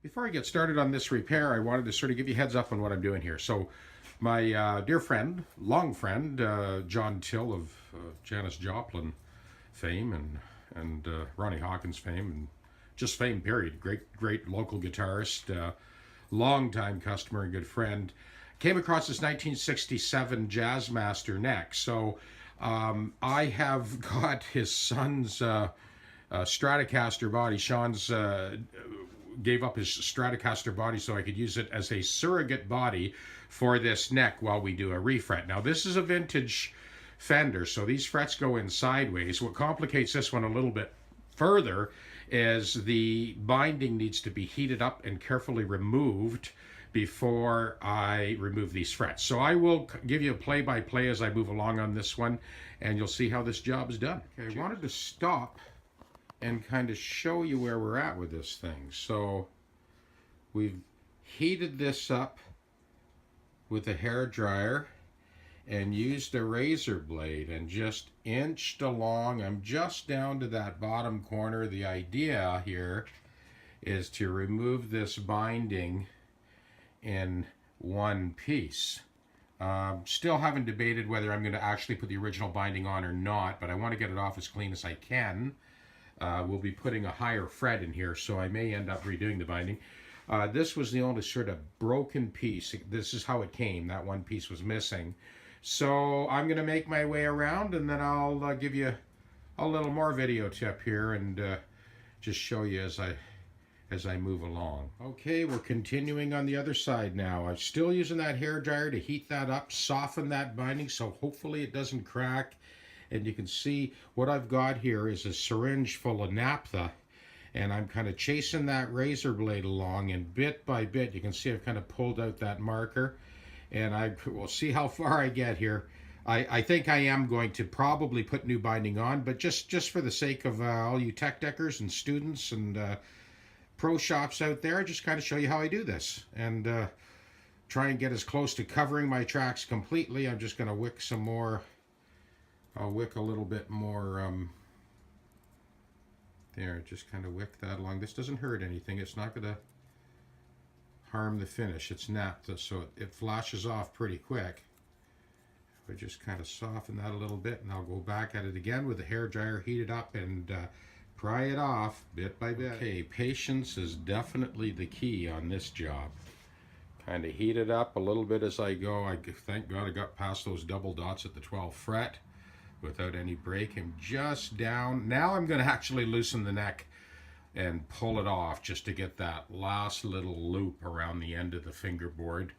Before I get started on this repair, I wanted to sort of give you a heads up on what I'm doing here. So my dear friend, long friend, John Till of Janis Joplin fame and Ronnie Hawkins fame and just fame period. Great local guitarist, longtime customer and good friend. Came across this 1967 Jazzmaster neck. So I have got his son's Stratocaster body. Sean's gave up his Stratocaster body so I could use it as a surrogate body for this neck while we do a refret. Now this is a vintage Fender, so these frets go in sideways. What complicates this one a little bit further is the binding needs to be heated up and carefully removed before I remove these frets. So I will give you a play-by-play as I move along on this one, and you'll see how this job is done. Okay, I wanted to stop and kind of show you where we're at with this thing. So we've heated this up with a hair dryer and used a razor blade and just inched along. I'm just down to that bottom corner. The idea here is to remove this binding in one piece. Still haven't debated whether I'm going to actually put the original binding on or not, but I want to get it off as clean as I can. We'll be putting a higher fret in here, so I may end up redoing the binding. This was the only sort of broken piece. This is how it came. That one piece was missing. So I'm going to make my way around, and then I'll give you a little more video tip here and just show you as I move along. Okay, we're continuing on the other side now. I'm still using that hair dryer to heat that up, soften that binding, so hopefully it doesn't crack. And you can see what I've got here is a syringe full of naphtha, and I'm kind of chasing that razor blade along, and bit by bit you can see I've kind of pulled out that marker, and I will see how far I get here. I think I am going to probably put new binding on, but just for the sake of all you tech deckers and students and pro shops out there, just kind of show you how I do this and try and get as close to covering my tracks completely. I'm just going to wick some more. I'll wick a little bit more there, just kind of wick that along. This doesn't hurt anything. It's not going to harm the finish. It's naphtha, so it flashes off pretty quick. I just kind of soften that a little bit, and I'll go back at it again with the hair dryer heated up and pry it off bit by bit. Okay, patience is definitely the key on this job. Kind of heat it up a little bit as I go. Thank God I got past those double dots at the 12th fret without any break. I'm just down. Now I'm going to actually loosen the neck and pull it off just to get that last little loop around the end of the fingerboard.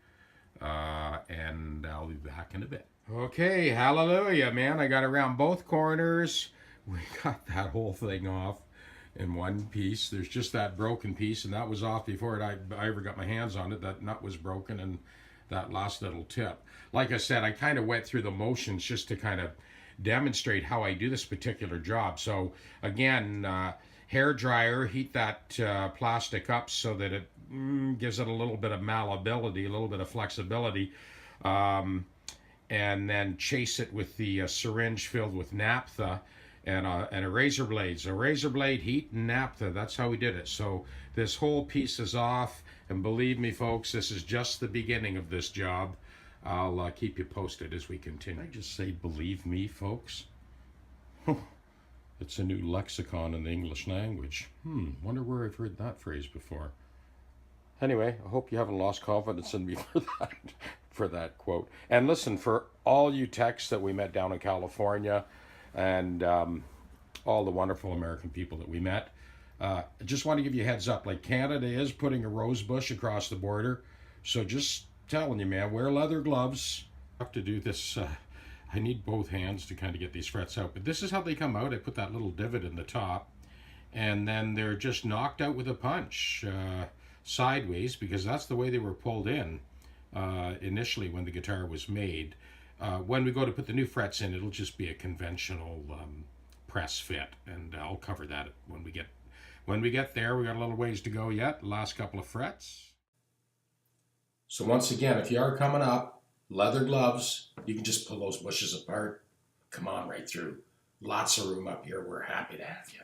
And I'll be back in a bit. Okay, hallelujah, man. I got around both corners. We got that whole thing off in one piece. There's just that broken piece, and that was off before I ever got my hands on it. That nut was broken, and that last little tip. Like I said, I kind of went through the motions just to kind of demonstrate how I do this particular job. So again, hair dryer, heat that plastic up so that it gives it a little bit of malleability, a little bit of flexibility, and then chase it with the syringe filled with naphtha and a razor blade. So razor blade, heat, and naphtha, that's how we did it. So this whole piece is off, and believe me folks, this is just the beginning of this job. I'll keep you posted as we continue. I just say believe me folks? It's a new lexicon in the English language. Wonder where I've heard that phrase before. Anyway, I hope you haven't lost confidence in me for that quote. And listen, for all you techs that we met down in California and all the wonderful American people that we met, I just want to give you a heads up. Like, Canada is putting a rose bush across the border, so just telling you, man, wear leather gloves. I have to do this. I need both hands to kind of get these frets out, but this is how they come out. I put that little divot in the top, and then they're just knocked out with a punch sideways, because that's the way they were pulled in initially when the guitar was made. When we go to put the new frets in, it'll just be a conventional press fit, and I'll cover that when we get there. We got a little ways to go yet. Last couple of frets. So once again, if you are coming up, leather gloves, you can just pull those bushes apart. Come on right through. Lots of room up here. We're happy to have you.